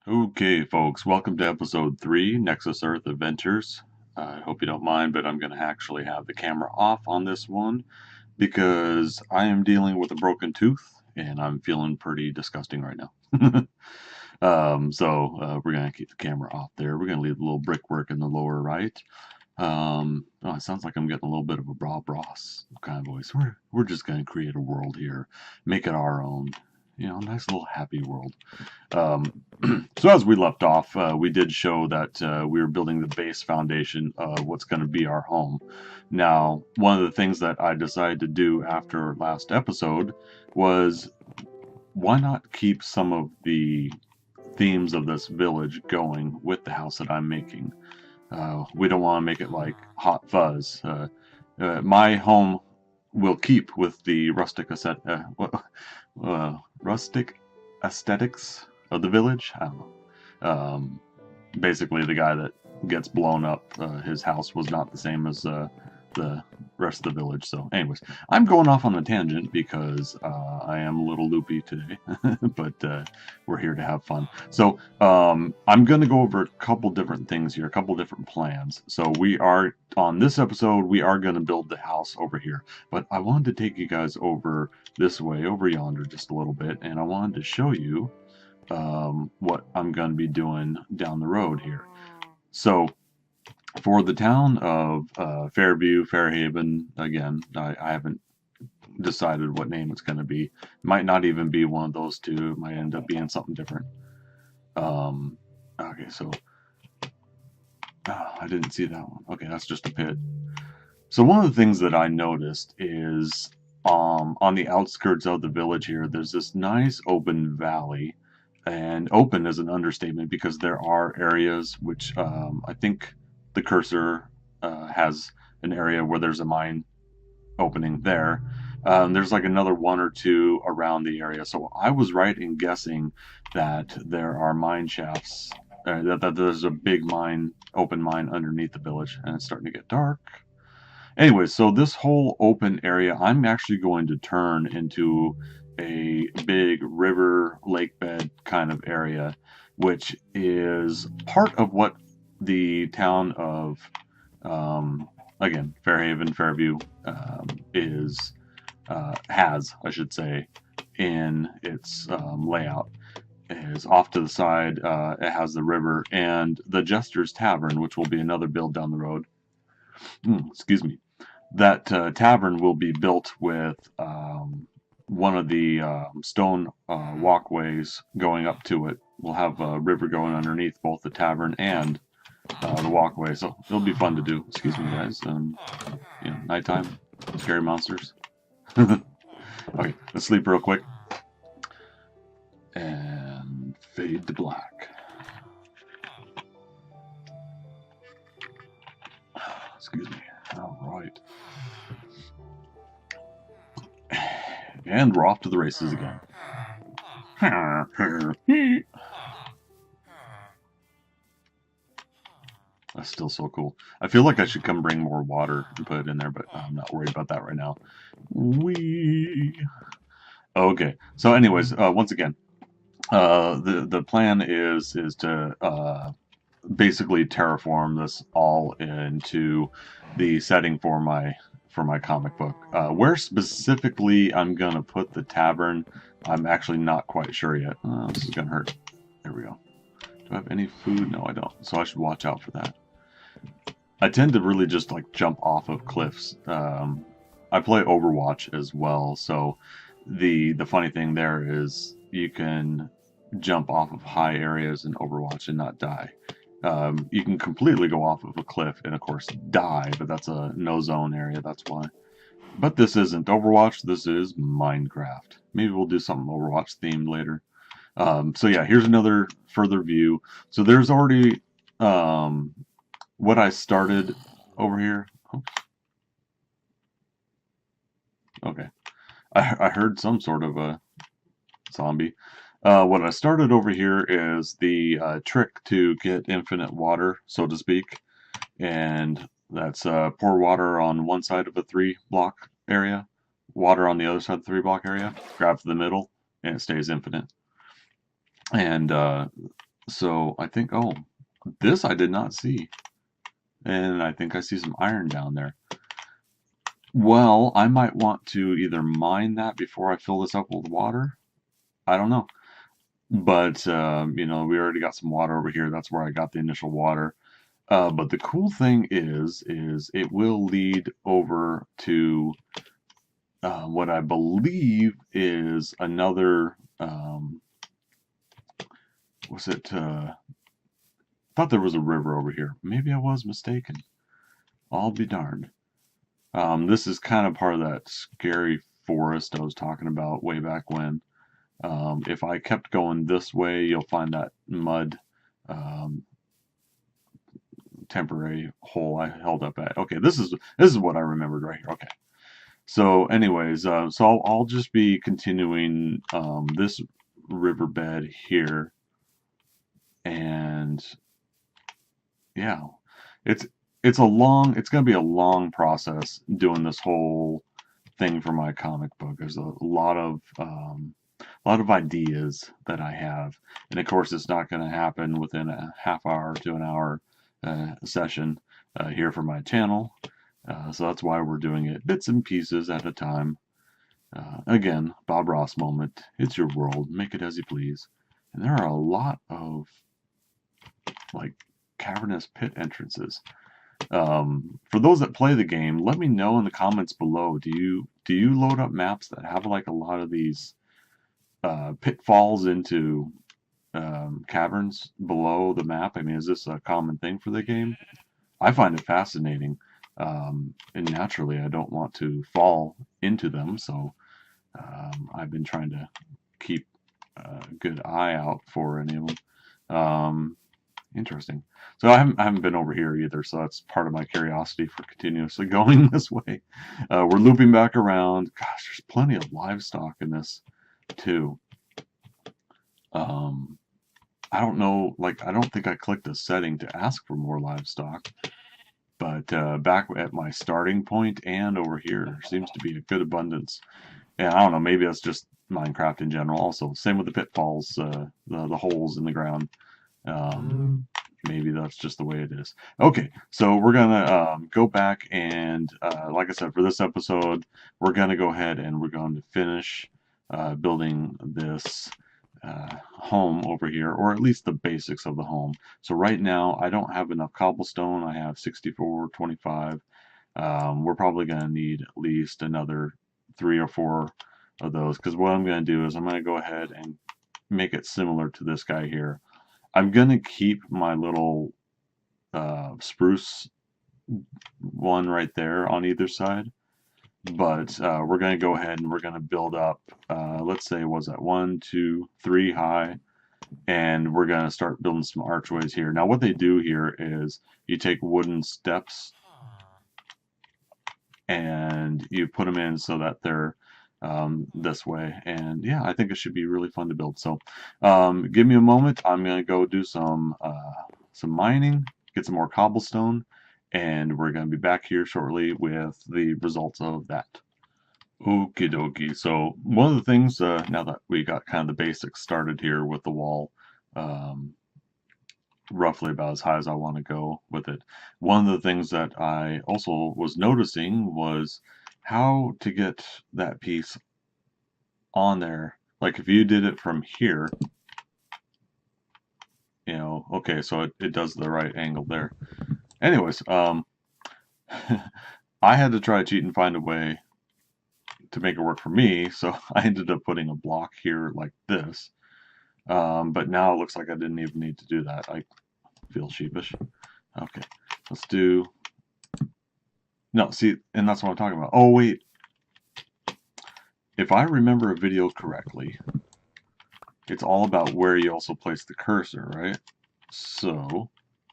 Okay, folks, welcome to episode 3, Nexus-Earth Adventures. I hope you don't mind, but I'm going to actually have the camera off on this one because I am dealing with a broken tooth and I'm feeling pretty disgusting right now. We're going to keep the camera off there. We're going to leave a little brickwork in the lower right. It sounds like I'm getting a little bit of a Bob Ross kind of voice. We're just going to create a world here, make it our own. You know, nice little happy world. So as we left off, we did show that we were building the base foundation of what's going to be our home. Now, one of the things that I decided to do after last episode was why not keep some of the themes of this village going with the house that I'm making. We don't want to make it like Hot Fuzz. My home will keep with the rustic aesthetics of the village. I don't know. Basically, the guy that gets blown up, his house was not the same as the rest of the village. So, anyways, I'm going off on a tangent because I am a little loopy today, but we're here to have fun. So, I'm going to go over a couple different things here, a couple different plans. So, on this episode, we are going to build the house over here. But I wanted to take you guys over this way, over yonder, just a little bit, and I wanted to show you what I'm going to be doing down the road here. So, for the town of Fairview, Fairhaven, again, I haven't decided what name it's going to be. Might not even be one of those two. It might end up being something different. Okay, so I didn't see that one. Okay, that's just a pit. So one of the things that I noticed is on the outskirts of the village here, there's this nice open valley. And open is an understatement because there are areas which I think the cursor has an area where there's a mine opening there. There's like another one or two around the area. So I was right in guessing that there are mine shafts, that there's a big mine, open mine underneath the village, and it's starting to get dark. Anyway, so this whole open area, I'm actually going to turn into a big river, lake bed kind of area, which is part of what the town of, again, Fairhaven, Fairview, has, I should say, in its layout. Is off to the side, it has the river and the Jester's Tavern, which will be another build down the road. Excuse me. That tavern will be built with one of the stone walkways going up to it. We'll have a river going underneath both the tavern and the walkway, so it'll be fun to do. Excuse me, guys. Nighttime, scary monsters. Okay, let's sleep real quick and fade to black. Excuse me. All right. And we're off to the races again. That's still so cool. I feel like I should come bring more water and put it in there, but I'm not worried about that right now. Okay. So anyways, once again, the plan is to basically terraform this all into the setting for my comic book. Where specifically I'm gonna put the tavern, I'm actually not quite sure yet. This is gonna hurt. There we go. Do I have any food? No, I don't. So I should watch out for that. I tend to really just like jump off of cliffs. I play Overwatch as well, so the funny thing there is you can jump off of high areas in Overwatch and not die. You can completely go off of a cliff and of course die, but that's a no zone area, that's why. But this isn't Overwatch, this is Minecraft. Maybe we'll do something Overwatch themed later. So yeah, here's another further view. So there's already what I started over here. Oh. Okay. I heard some sort of a zombie. What I started over here is the trick to get infinite water, so to speak. And that's pour water on one side of a 3-block area, water on the other side of the 3-block area, grab the middle, and it stays infinite. And So I think, oh, this I did not see. And I think I see some iron down there. Well, I might want to either mine that before I fill this up with water. I don't know. But, you know, we already got some water over here. That's where I got the initial water. But the cool thing is it will lead over to what I believe is another, was it, thought there was a river over here. Maybe I was mistaken. I'll be darned. This is kind of part of that scary forest I was talking about way back when. If I kept going this way, you'll find that mud temporary hole I held up at. Okay, this is what I remembered right here. Okay. So anyways, so I'll just be continuing this riverbed here, and yeah, it's it's gonna be a long process doing this whole thing for my comic book. There's a lot of ideas that I have, and of course it's not going to happen within a half hour to an hour session here for my channel. So that's why we're doing it bits and pieces at a time. Again, Bob Ross moment. It's your world. Make it as you please. And there are a lot of like cavernous pit entrances. For those that play the game, let me know in the comments below. Do you load up maps that have like a lot of these pitfalls into caverns below the map? I mean, is this a common thing for the game? I find it fascinating. And naturally, I don't want to fall into them, so I've been trying to keep a good eye out for any of them. Interesting. So I haven't been over here either, so that's part of my curiosity for continuously going this way. We're looping back around. Gosh, there's plenty of livestock in this too. I don't know, like, I don't think I clicked a setting to ask for more livestock, but back at my starting point and over here seems to be a good abundance. And I don't know, maybe that's just Minecraft in general. Also, same with the pitfalls, the holes in the ground. Maybe that's just the way it is. Okay, so we're gonna go back and, like I said, for this episode, we're gonna go ahead and we're going to finish building this home over here, or at least the basics of the home. So right now, I don't have enough cobblestone. I have 64, 25. We're probably gonna need at least another 3 or 4 of those, because what I'm gonna do is I'm gonna go ahead and make it similar to this guy here. I'm going to keep my little spruce one right there on either side, but we're going to go ahead and we're going to build up, let's say, was that 1, 2, 3 high, and we're going to start building some archways here. Now what they do here is you take wooden steps and you put them in so that they're this way, and yeah, I think it should be really fun to build. So give me a moment. I'm gonna go do some mining, get some more cobblestone, and we're gonna be back here shortly with the results of that. Okie dokie. So one of the things, now that we got kind of the basics started here with the wall, roughly about as high as I want to go with it, one of the things that I also was noticing was how to get that piece on there. Like if you did it from here, you know, okay, so it does the right angle there. Anyways, I had to try to cheat and find a way to make it work for me, so I ended up putting a block here like this. But now it looks like I didn't even need to do that. I feel sheepish. Okay, let's do... No, see, and that's what I'm talking about. Oh, wait. If I remember a video correctly, it's all about where you also place the cursor, right? So,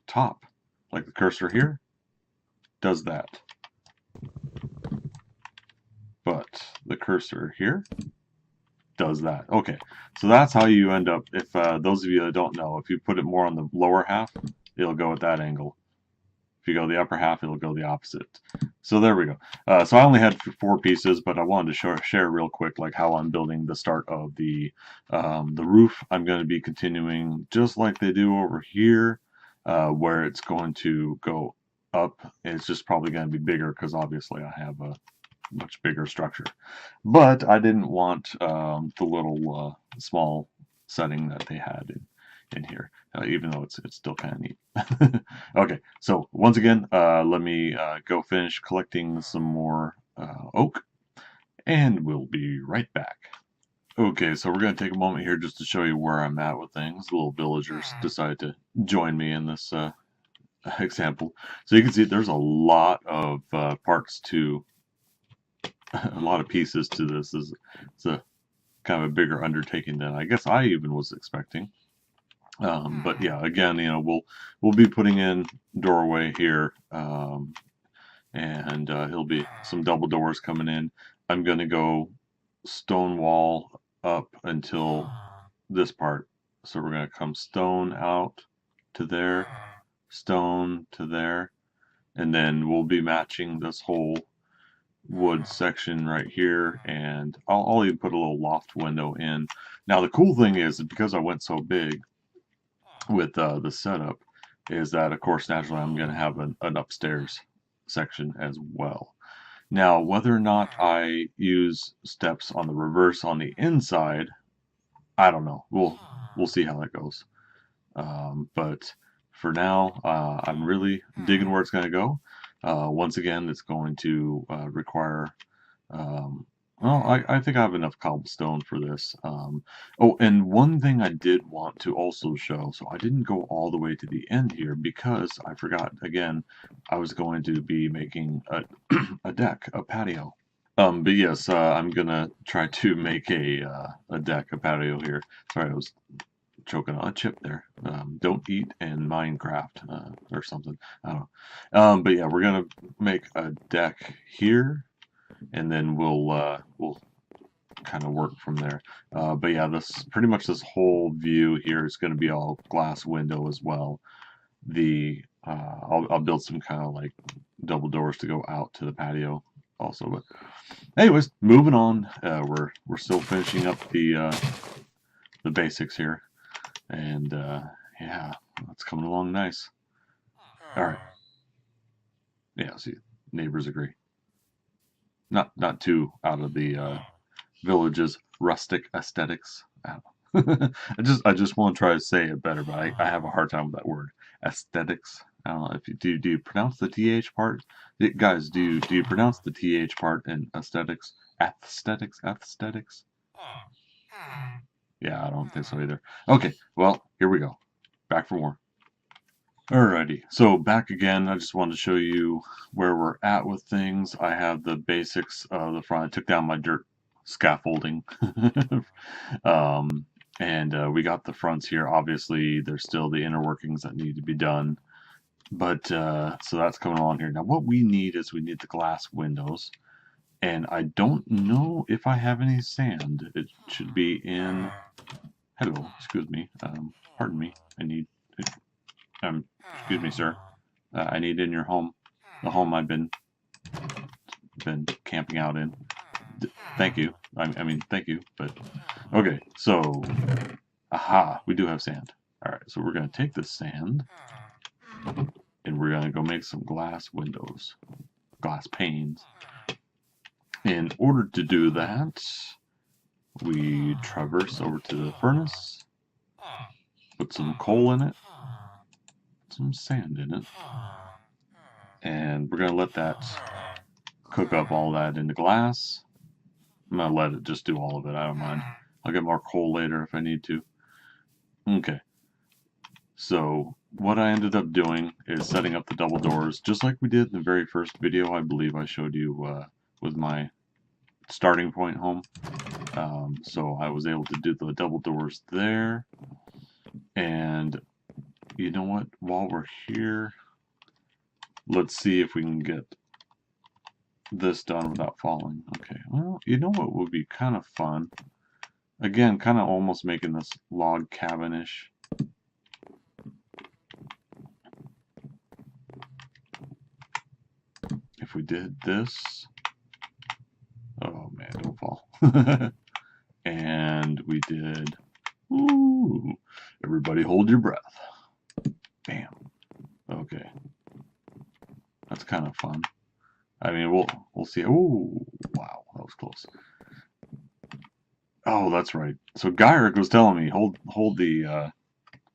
top, like the cursor here, does that. But the cursor here does that. Okay, so that's how you end up, if those of you that don't know, if you put it more on the lower half, it'll go at that angle. If you go the upper half, it'll go the opposite. So there we go. So I only had 4 pieces, but I wanted to share real quick like how I'm building the start of the roof. I'm going to be continuing just like they do over here, where it's going to go up. It's just probably going to be bigger because obviously I have a much bigger structure. But I didn't want the little small setting that they had in here, even though it's still kind of neat. Okay, so once again, let me go finish collecting some more oak, and we'll be right back. Okay, so we're going to take a moment here just to show you where I'm at with things. The little villagers decided to join me in this example. So you can see there's a lot of parts to, a lot of pieces to this. It's a kind of a bigger undertaking than I guess I even was expecting. But yeah, again, we'll be putting in doorway here, and he'll be some double doors coming in. I'm gonna go stone wall up until this part. So we're gonna come stone out to there, stone to there, and then we'll be matching this whole wood section right here, and I'll even put a little loft window in. Now the cool thing is that because I went so big with the setup, is that of course naturally I'm going to have an upstairs section as well. Now whether or not I use steps on the reverse on the inside, I don't know. We'll see how that goes. But for now, I'm really digging where it's going to go. Once again, it's going to require, well, I think I have enough cobblestone for this. Oh, and one thing I did want to also show, so I didn't go all the way to the end here because I forgot, again, I was going to be making a deck, a patio. But yes, I'm gonna try to make a deck, a patio here. Sorry, I was choking on a chip there. Don't eat in Minecraft or something. I don't know. But yeah, we're gonna make a deck here, and then we'll kind of work from there. But yeah, this pretty much this whole view here is going to be all glass window as well. I'll build some kind of like double doors to go out to the patio also. But anyways, moving on. We're still finishing up the basics here. And yeah, it's coming along nice. All right. Yeah, see, neighbors agree. Not too out of the village's rustic aesthetics. I just want to try to say it better, but I have a hard time with that word, aesthetics. I don't know if you do you pronounce the th part, guys? Do you pronounce the th part in aesthetics? Aesthetics? Yeah, I don't think so either. Okay, well, here we go. Back for more. Alrighty, so back again. I just wanted to show you where we're at with things. I have the basics of the front. I took down my dirt scaffolding. And we got the fronts here. Obviously, there's still the inner workings that need to be done. But so that's coming along here. Now, what we need is we need the glass windows. And I don't know if I have any sand. It should be in... Hello, excuse me. Pardon me. I need... excuse me, sir. I need in your home. The home I've been camping out in. Thank you. I mean, thank you. But okay, so aha, we do have sand. All right, so we're gonna take this sand and we're gonna go make some glass windows, glass panes. In order to do that, we traverse over to the furnace, put some coal in it, some sand in it, and we're gonna let that cook up all that into glass. I'm gonna let it just do all of it. I don't mind. I'll get more coal later if I need to. Okay. So what I ended up doing is setting up the double doors just like we did in the very first video. I believe I showed you with my starting point home. So I was able to do the double doors there. And you know what? While we're here, let's see if we can get this done without falling. Okay, well, you know what would be kind of fun? Again, kind of almost making this log cabin-ish. if we did this, oh man, don't fall. And we did, ooh, everybody hold your breath. Bam. Okay. That's kind of fun. I mean, we'll see. Ooh, wow, that was close. Oh, that's right. So Gyrick was telling me hold the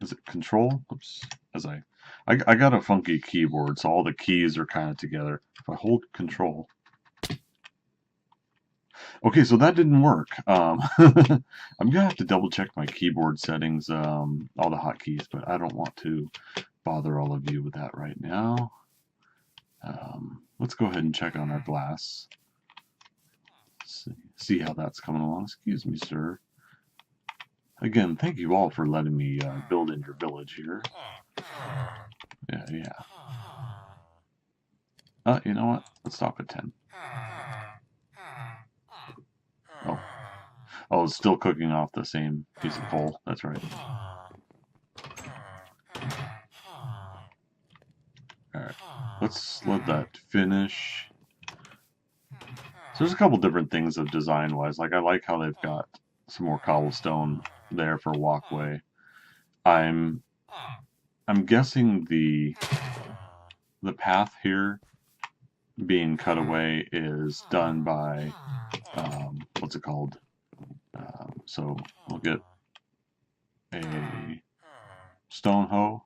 is it control? Oops. As I got a funky keyboard, so all the keys are kind of together. If I hold control. Okay, so that didn't work. I'm gonna have to double check my keyboard settings, all the hotkeys, but I don't want to bother all of you with that right now. Let's go ahead and check on our glass. See how that's coming along. Excuse me, sir. Again, thank you all for letting me build in your village here. Yeah. You know what? Let's stop at 10. Oh, it's still cooking off the same piece of coal. That's right. Alright, let's let that finish. So there's a couple different things of design-wise. Like, I like how they've got some more cobblestone there for walkway. I'm guessing the path here being cut away is done by what's it called? So we'll get a stone hoe.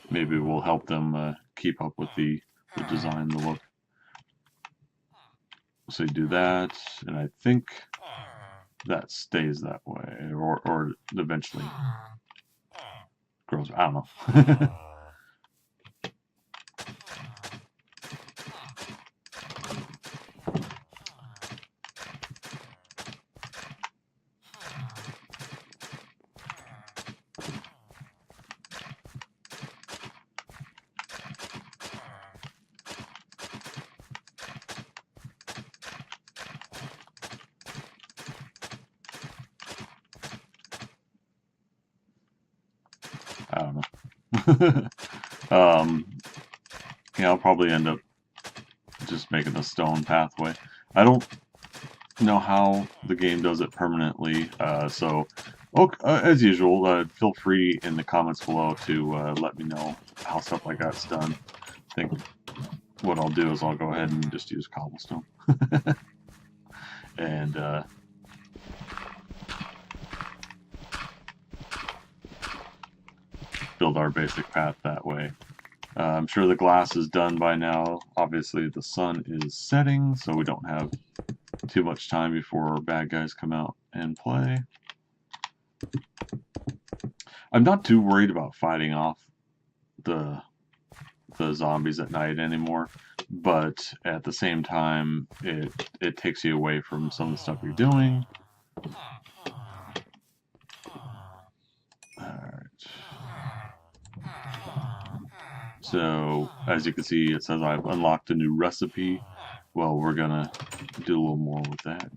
Maybe we'll help them keep up with the design, the look. So you do that, and I think that stays that way, or eventually grows. I don't know. I don't know. Yeah, I'll probably end up just making a stone pathway. I don't know how the game does it permanently, so as usual, feel free in the comments below to let me know how stuff like that's done. I think what I'll do is I'll go ahead and just use cobblestone. And build our basic path that way. I'm sure the glass is done by now. Obviously the sun is setting, so we don't have too much time before bad guys come out and play. I'm not too worried about fighting off the zombies at night anymore, but at the same time it takes you away from some of the stuff you're doing. Alright. So, as you can see, it says I've unlocked a new recipe. Well, we're gonna do a little more with that.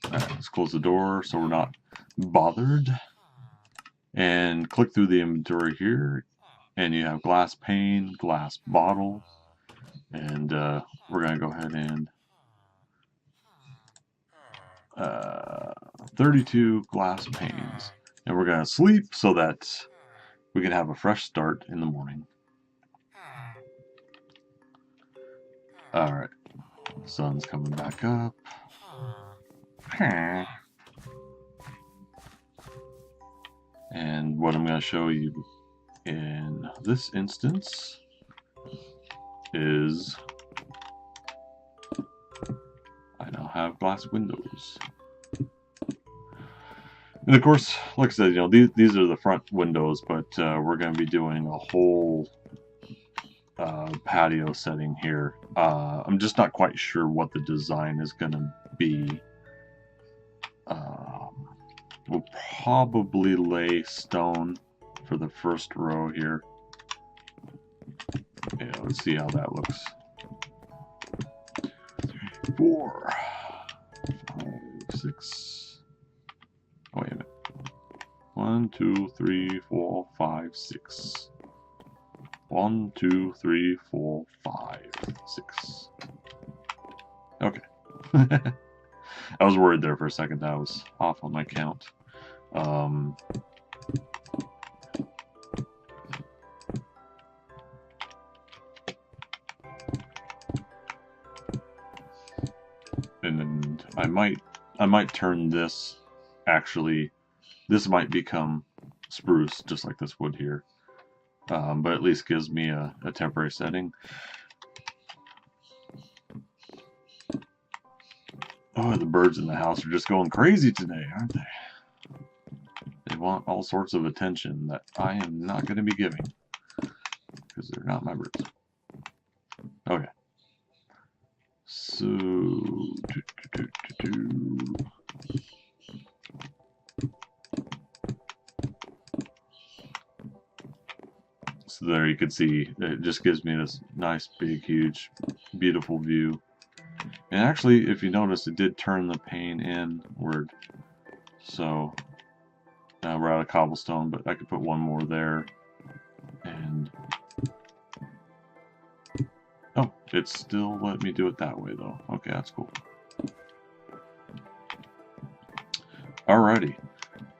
Alright, let's close the door so we're not bothered. And click through the inventory here, and you have glass pane, glass bottle, and we're gonna go ahead and 32 glass panes. And we're gonna sleep so that we can have a fresh start in the morning. Alright, sun's coming back up. And what I'm going to show you in this instance is I now have glass windows. And of course, like I said, you know, these are the front windows, but we're going to be doing a whole patio setting here. I'm just not quite sure what the design is going to be. We'll probably lay stone for the first row here. Yeah, let's see how that looks. 3, 4, 5, 6. Oh, wait a minute. 1, 2, 3, 4, 5, 6. 1, 2, 3, 4, 5, 6. Okay. I was worried there for a second that I was off on my count. And I might turn this, actually, this might become spruce, just like this wood here. But at least gives me a temporary setting. Oh, the birds in the house are just going crazy today, aren't they? They want all sorts of attention that I am not going to be giving, because they're not my birds. Okay. So, so there you can see, it just gives me this nice, big, huge, beautiful view. And actually, if you notice, it did turn the pane inward. So now we're out of cobblestone, but I could put one more there. And oh, it's still let me do it that way though. Okay, that's cool. Alrighty,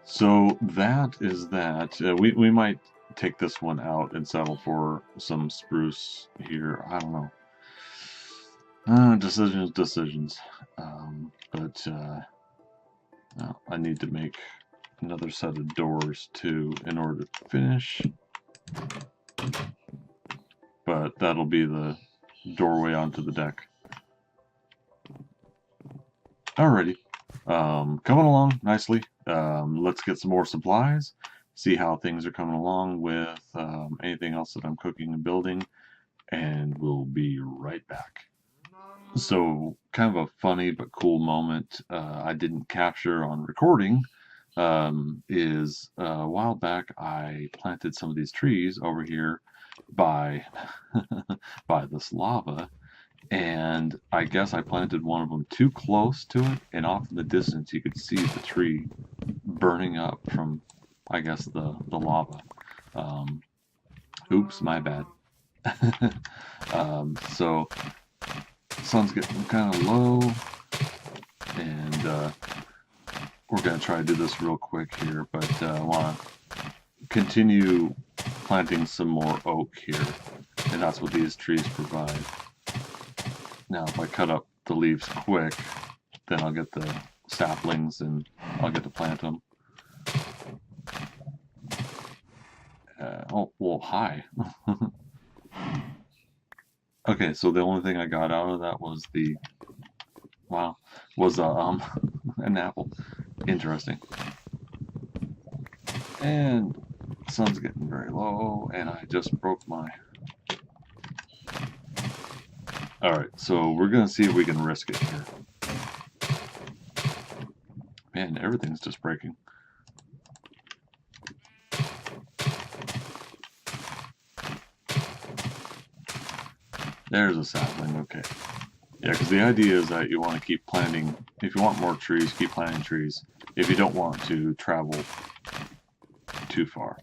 so that is that. We might take this one out and settle for some spruce here. I don't know. Decisions. But I need to make another set of doors too in order to finish. But that'll be the doorway onto the deck. Alrighty. Coming along nicely. Let's get some more supplies. See how things are coming along with anything else that I'm cooking and building. And we'll be right back. So, kind of a funny but cool moment I didn't capture on recording is a while back I planted some of these trees over here by by this lava, and I guess I planted one of them too close to it, and off in the distance you could see the tree burning up from, I guess, the lava. Oops, my bad. So sun's getting kind of low, and we're going to try to do this real quick here, but I want to continue planting some more oak here, and that's what these trees provide. Now if I cut up the leaves quick, then I'll get the saplings and I'll get to plant them. Oh, well, hi. Okay, so the only thing I got out of that was the, wow, was an apple. Interesting. And the sun's getting very low, and I just broke my... Alright, so we're going to see if we can risk it here. Man, everything's just breaking. There's a sapling, okay. Yeah, because the idea is that you want to keep planting, if you want more trees, keep planting trees. If you don't want to travel too far.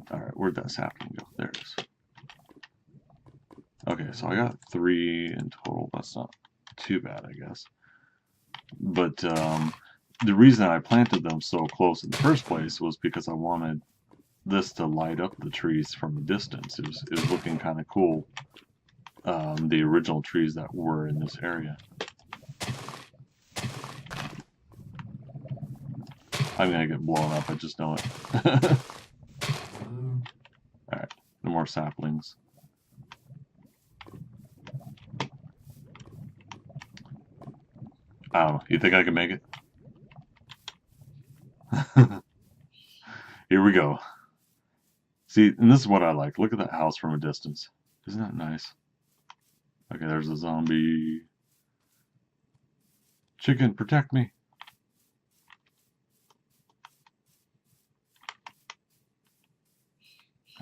Alright, where'd that sapling go? There it is. Okay, so I got 3 in total. That's not too bad, I guess. But the reason I planted them so close in the first place was because I wanted this to light up the trees from a distance. It was looking kind of cool. The original trees that were in this area. I'm gonna get blown up, I just know it. Alright, no more saplings. I don't know, you think I can make it? Here we go. See, and this is what I like. Look at that house from a distance. Isn't that nice? Okay, there's a zombie. Chicken, protect me.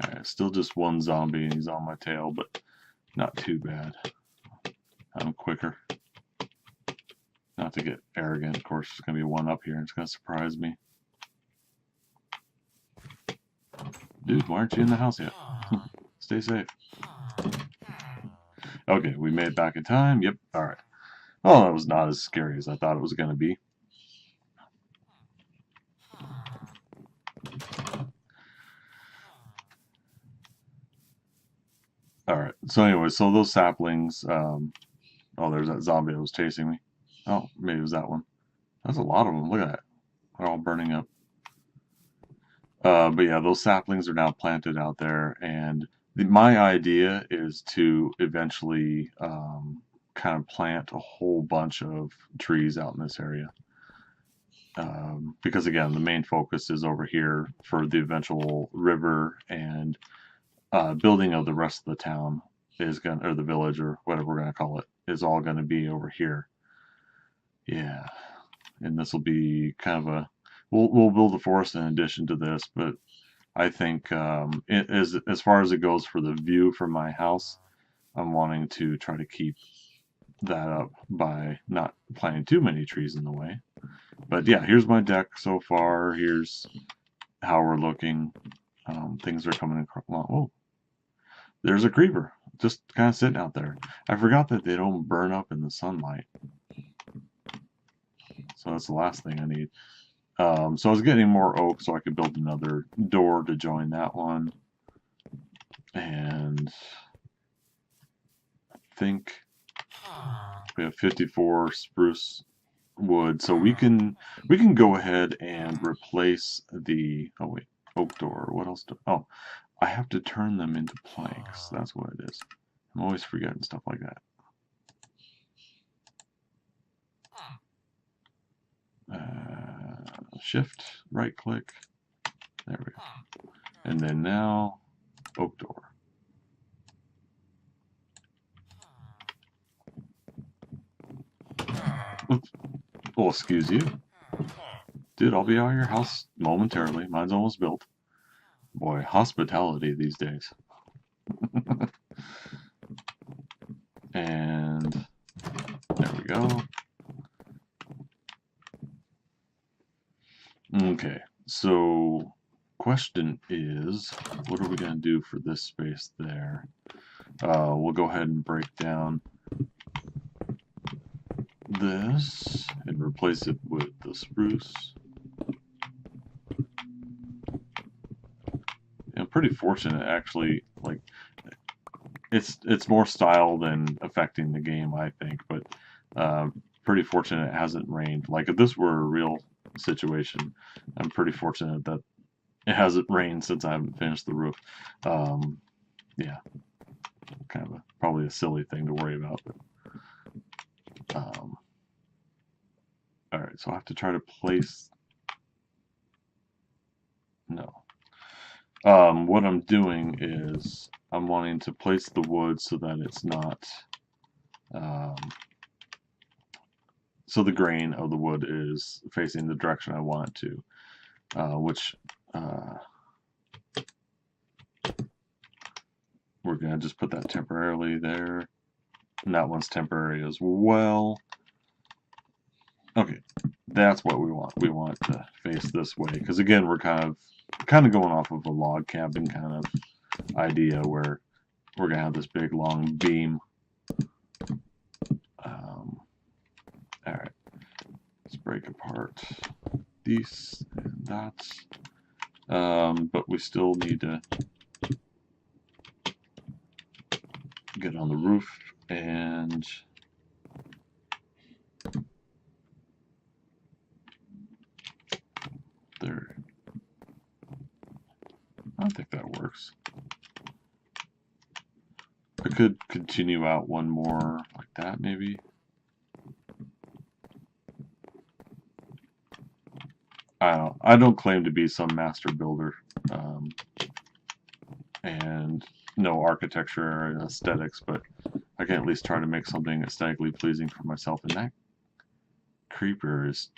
Alright, still just one zombie and he's on my tail, but not too bad. I'm quicker. Not to get arrogant, of course, there's going to be one up here and it's going to surprise me. Dude, why aren't you in the house yet? Stay safe. Okay, we made it back in time. Yep, alright. Oh, that was not as scary as I thought it was going to be. Alright, so anyway, so those saplings, oh, there's that zombie that was chasing me. Oh, maybe it was that one. That's a lot of them. Look at that. They're all burning up. But yeah, those saplings are now planted out there, and my idea is to eventually kind of plant a whole bunch of trees out in this area. Because again, the main focus is over here for the eventual river and building of the rest of the town is going or the village or whatever we're going to call it is all going to be over here. Yeah, and this will be kind of a we'll build a forest in addition to this, but I think as far as it goes for the view from my house, I'm wanting to try to keep that up by not planting too many trees in the way. But yeah, here's my deck so far. Here's how we're looking. Things are coming across. Oh, there's a creeper just kind of sitting out there. I forgot that they don't burn up in the sunlight. So that's the last thing I need. So I was getting more oak so I could build another door to join that one. And I think we have 54 spruce wood, so we can go ahead and replace the oak door. What else? I have to turn them into planks. That's what it is. I'm always forgetting stuff like that. Shift, right click. There we go. And then now, oak door. Oops. Oh, excuse you. Dude, I'll be out of your house momentarily. Mine's almost built. Boy, hospitality these days. And there we go. Okay, so question is, what are we going to do for this space there? We'll go ahead and break down this and replace it with the spruce. I'm pretty fortunate, actually. Like, it's more style than affecting the game, I think. But pretty fortunate it hasn't rained. Like, if this were a real situation, I'm pretty fortunate that it hasn't rained since I haven't finished the roof. Yeah, kind of probably a silly thing to worry about. But, all right, so I have to try to place. No. What I'm doing is I'm wanting to place the wood so that it's not. So the grain of the wood is facing the direction I want it to, which we're going to just put that temporarily there. And that one's temporary as well. Okay, that's what we want. We want to face this way because again, we're kind of going off of a log cabin kind of idea where we're gonna have this big long beam. All right, let's break apart these and that. But we still need to get on the roof and there. I think that works. I could continue out one more like that, maybe. I don't claim to be some master builder, and no architecture and aesthetics, but I can at least try to make something aesthetically pleasing for myself. And that creeper is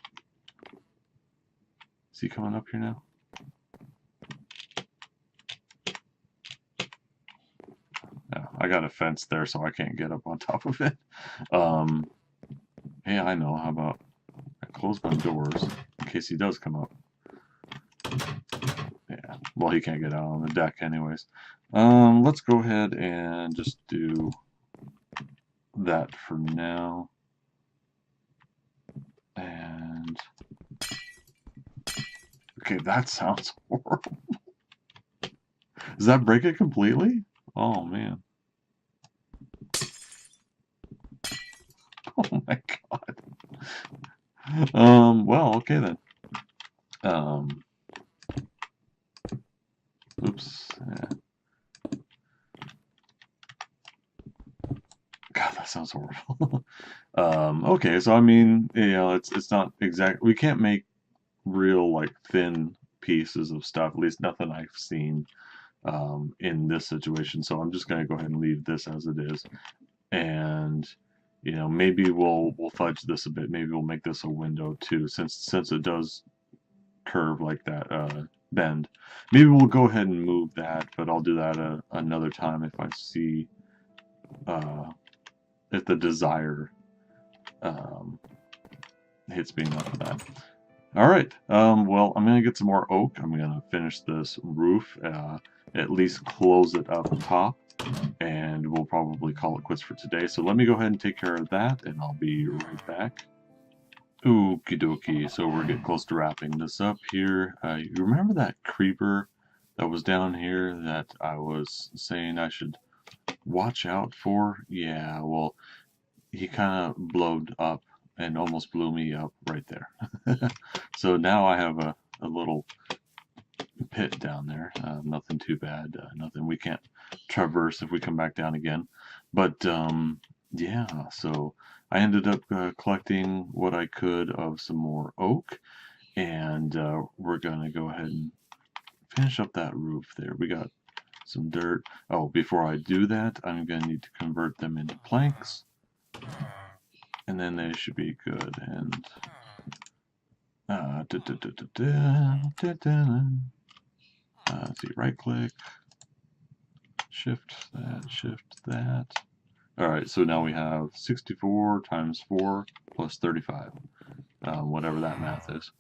he coming up here now? No, I got a fence there, so I can't get up on top of it. Hey, I know. How about I close my doors in case he does come up? Yeah, Well, he can't get out on the deck anyways. Let's go ahead and just do that for now. And okay, that sounds horrible. Does that break it completely? Oh man. Oh my god. Well, okay then. Oops. Yeah. God, that sounds horrible. Okay, so I mean, you know, it's not exact. We can't make real like thin pieces of stuff. At least nothing I've seen in this situation. So I'm just gonna go ahead and leave this as it is, and you know, maybe we'll fudge this a bit. Maybe we'll make this a window too, since it does curve like that, bend. Maybe we'll go ahead and move that, but I'll do that another time if I see if the desire hits me enough of that. All right. Well, I'm gonna get some more oak. I'm gonna finish this roof, at least close it up top, and we'll probably call it quits for today. So let me go ahead and take care of that, and I'll be right back. Okie dokie. So we're getting close to wrapping this up here. You remember that creeper that was down here that I was saying I should watch out for? Yeah. Well, he kind of blowed up and almost blew me up right there. So now I have a little pit down there. Nothing too bad. Nothing we can't traverse if we come back down again. But yeah, so I ended up collecting what I could of some more oak, and we're gonna go ahead and finish up that roof there. We got some dirt. Oh, before I do that, I'm gonna need to convert them into planks, and then they should be good. And let's see, right click, shift that. All right, so now we have 64 times 4 plus 35, whatever that math is.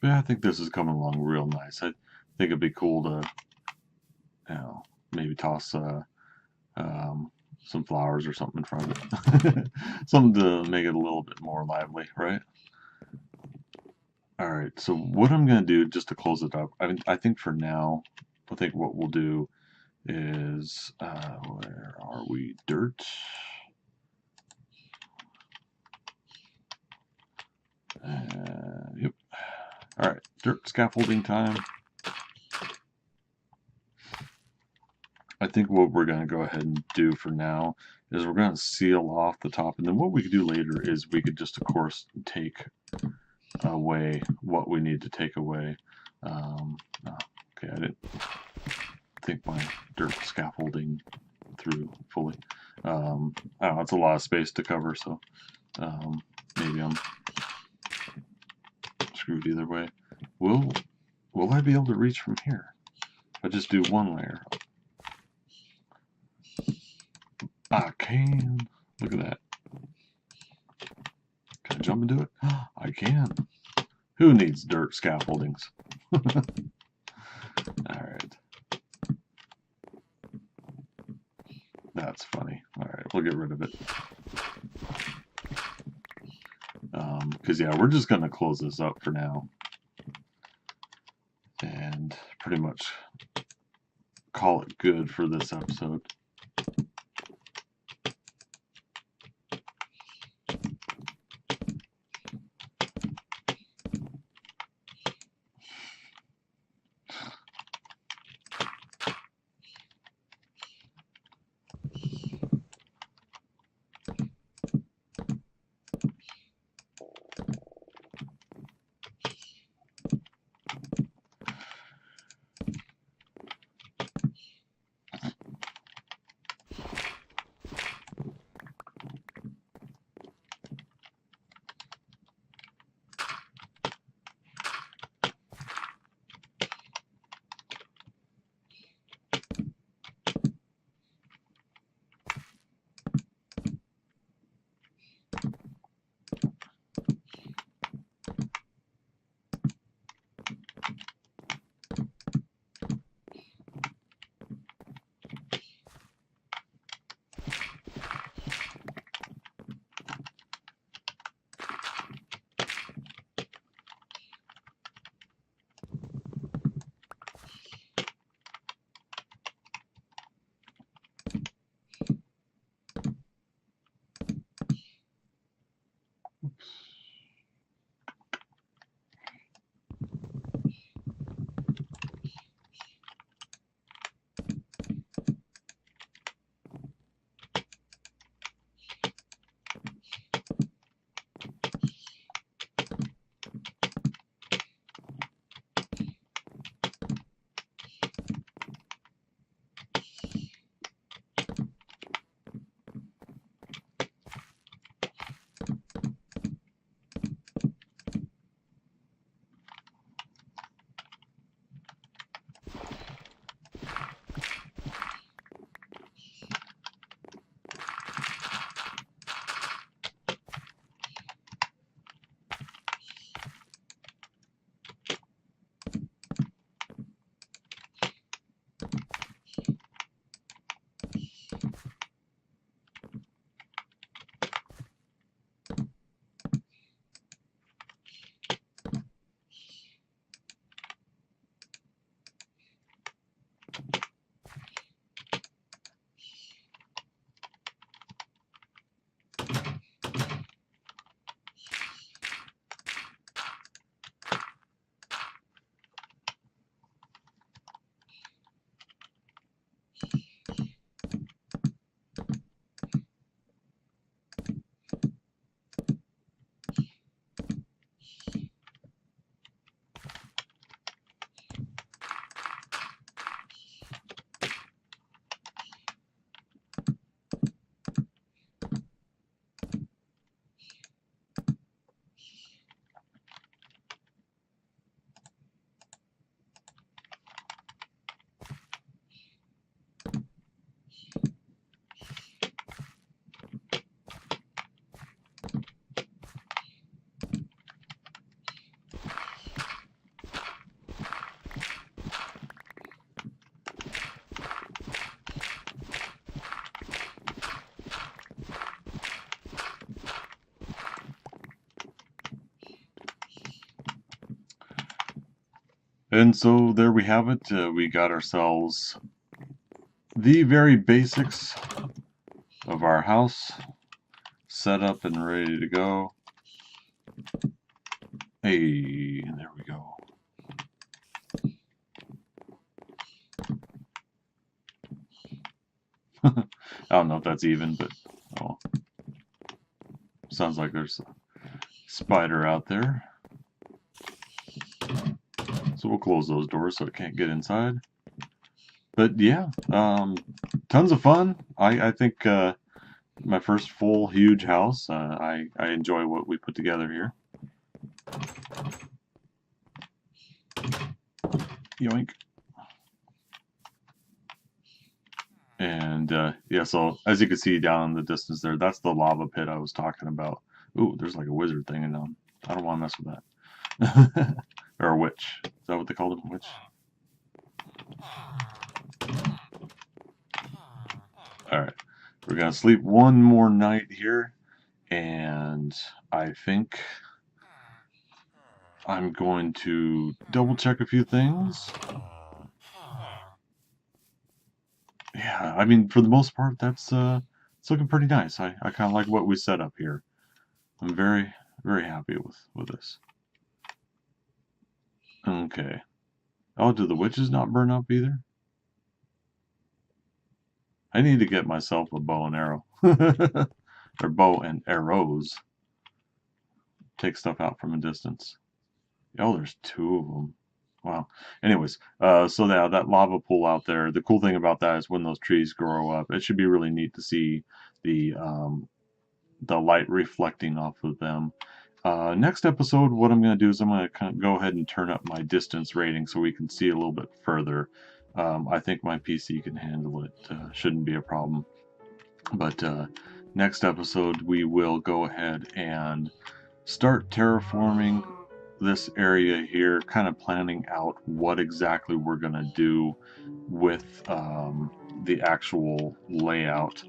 But I think this is coming along real nice. I think it'd be cool to, you know, maybe toss some flowers or something in front of it. Something to make it a little bit more lively, right? All right, so what I'm going to do just to close it up, I think for now, I think what we'll do is, where are we? Dirt. Yep. All right, dirt scaffolding time. I think what we're going to go ahead and do for now is we're going to seal off the top, and then what we could do later is we could just, of course, take away what we need to take away. Okay, I didn't think my dirt scaffolding through fully. I don't know, it's a lot of space to cover, so maybe I'm screwed either way. Will I be able to reach from here? If I just do one layer. I can. Look at that. Can I jump into it? I can. Who needs dirt scaffoldings? Alright. That's funny. Alright, we'll get rid of it. Because, yeah, we're just going to close this up for now. And pretty much call it good for this episode. And so there we have it. We got ourselves the very basics of our house set up and ready to go. Hey, there we go. I don't know if that's even, but oh, sounds like there's a spider out there. So we'll close those doors so it can't get inside. But yeah, tons of fun. I think my first full huge house. I enjoy what we put together here. Yoink. And yeah, so as you can see down in the distance there, that's the lava pit I was talking about. Ooh, there's like a wizard thing in them. I don't want to mess with that. Or a witch. Is that what they called it? Witch? Alright. We're going to sleep one more night here. And I think I'm going to double check a few things. Yeah, I mean, for the most part, that's it's looking pretty nice. I kind of like what we set up here. I'm very, very happy with this. Okay. Oh, do the witches not burn up either? I need to get myself a bow and arrow. Or bow and arrows. Take stuff out from a distance. Oh, there's two of them. Wow. Anyways, so yeah, that lava pool out there, the cool thing about that is when those trees grow up, it should be really neat to see the light reflecting off of them. Next episode, what I'm going to do is I'm going to kind of go ahead and turn up my distance rating so we can see a little bit further. I think my PC can handle it. Shouldn't be a problem. But next episode, we will go ahead and start terraforming this area here, kind of planning out what exactly we're going to do with the actual layout.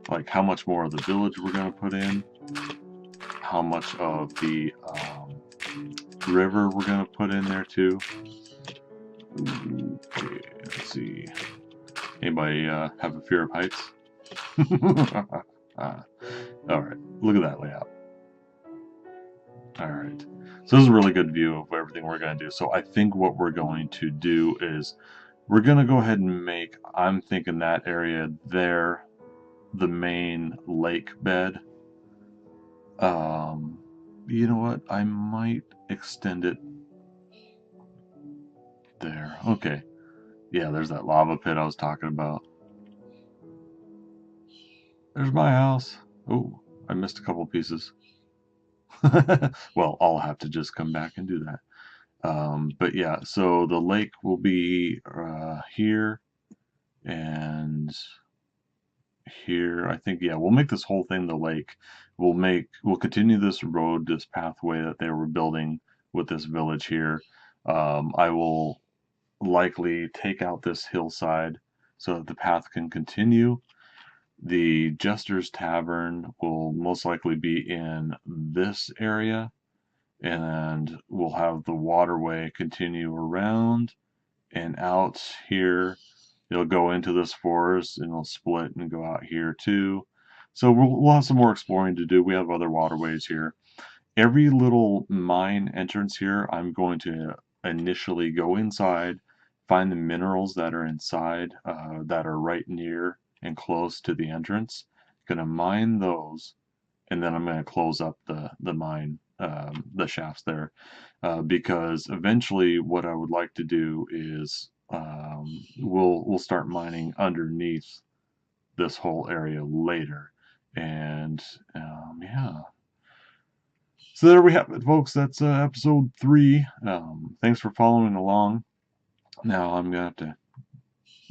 Like how much more of the village we're going to put in, how much of the river we're going to put in there too. Okay, let's see. Anybody have a fear of heights? Alright, look at that layout. Alright, so this is a really good view of everything we're going to do. So I think what we're going to do is we're going to go ahead and make, I'm thinking that area there, the main lake bed. You know what? I might extend it there. Okay. Yeah, there's that lava pit I was talking about. There's my house. Oh, I missed a couple pieces. Well, I'll have to just come back and do that. But yeah, so the lake will be here and here. I think, yeah, we'll make this whole thing the lake. We'll continue this road, this pathway that they were building with this village here. I will likely take out this hillside so that the path can continue. The Jester's Tavern will most likely be in this area, and we'll have the waterway continue around and out here. It'll go into this forest and it'll split and go out here too. So we'll have some more exploring to do. We have other waterways here. Every little mine entrance here, I'm going to initially go inside, find the minerals that are inside, that are right near and close to the entrance. Gonna mine those, and then I'm gonna close up the mine, the shafts there, because eventually what I would like to do is we'll start mining underneath this whole area later, and yeah. So there we have it, folks. That's episode 3. Thanks for following along. Now I'm gonna have to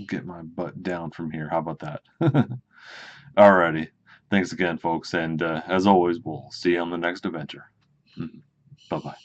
get my butt down from here. How about that? Alrighty. Thanks again, folks, and as always, we'll see you on the next adventure. Bye-bye.